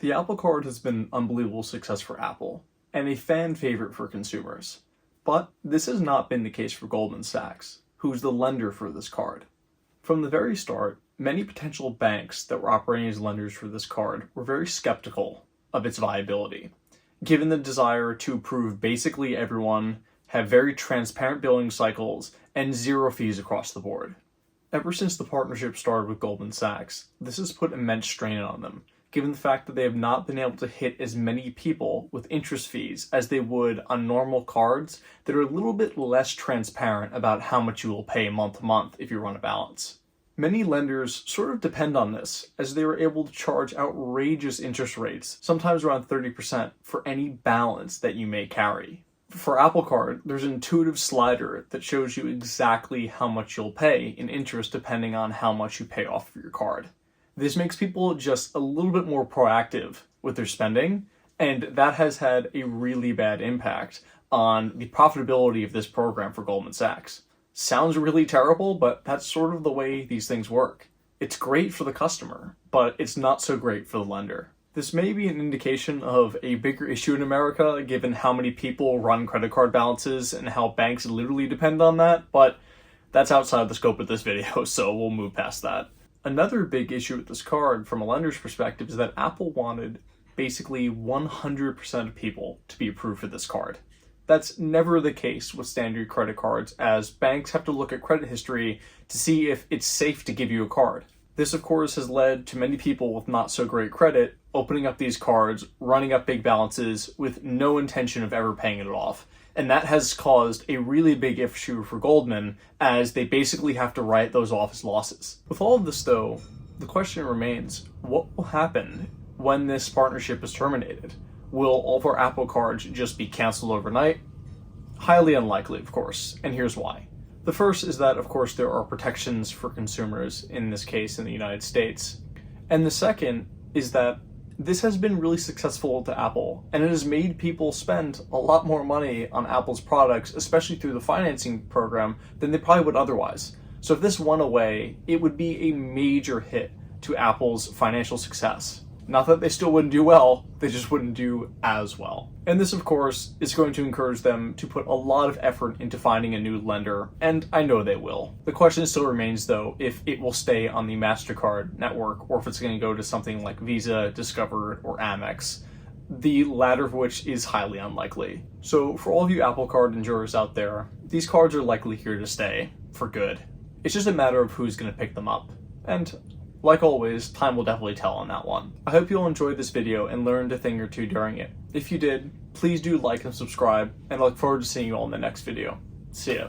The Apple Card has been an unbelievable success for Apple, and a fan favorite for consumers. But this has not been the case for Goldman Sachs, who's the lender for this card. From the very start, many potential banks that were operating as lenders for this card were very skeptical of its viability, given the desire to approve basically everyone, have very transparent billing cycles, and zero fees across the board. Ever since the partnership started with Goldman Sachs, this has put immense strain on them, given the fact that they have not been able to hit as many people with interest fees as they would on normal cards that are a little bit less transparent about how much you will pay month to month if you run a balance. Many lenders sort of depend on this, as they were able to charge outrageous interest rates, sometimes around 30%, for any balance that you may carry. For Apple Card, there's an intuitive slider that shows you exactly how much you'll pay in interest depending on how much you pay off of your card. This makes people just a little bit more proactive with their spending, and that has had a really bad impact on the profitability of this program for Goldman Sachs. Sounds really terrible, but that's sort of the way these things work. It's great for the customer, but it's not so great for the lender. This may be an indication of a bigger issue in America, given how many people run credit card balances and how banks literally depend on that, but that's outside the scope of this video, so we'll move past that. Another big issue with this card, from a lender's perspective, is that Apple wanted basically 100% of people to be approved for this card. That's never the case with standard credit cards, as banks have to look at credit history to see if it's safe to give you a card. This, of course, has led to many people with not so great credit opening up these cards, running up big balances with no intention of ever paying it off. And that has caused a really big issue for Goldman, as they basically have to write those off as losses. With all of this, though, the question remains, what will happen when this partnership is terminated? Will all of our Apple cards just be canceled overnight? Highly unlikely, of course, and here's why. The first is that, of course, there are protections for consumers, in this case in the United States. And the second is that this has been really successful to Apple, and it has made people spend a lot more money on Apple's products, especially through the financing program, than they probably would otherwise. So if this went away, it would be a major hit to Apple's financial success. Not that they still wouldn't do well, they just wouldn't do as well. And this, of course, is going to encourage them to put a lot of effort into finding a new lender, and I know they will. The question still remains, though, if it will stay on the MasterCard network, or if it's going to go to something like Visa, Discover, or Amex, the latter of which is highly unlikely. So for all of you Apple Card enjoyers out there, these cards are likely here to stay, for good. It's just a matter of who's going to pick them up. And like always, time will definitely tell on that one. I hope you'll enjoy this video and learned a thing or two during it. If you did, please do like and subscribe, and I look forward to seeing you all in the next video. See ya.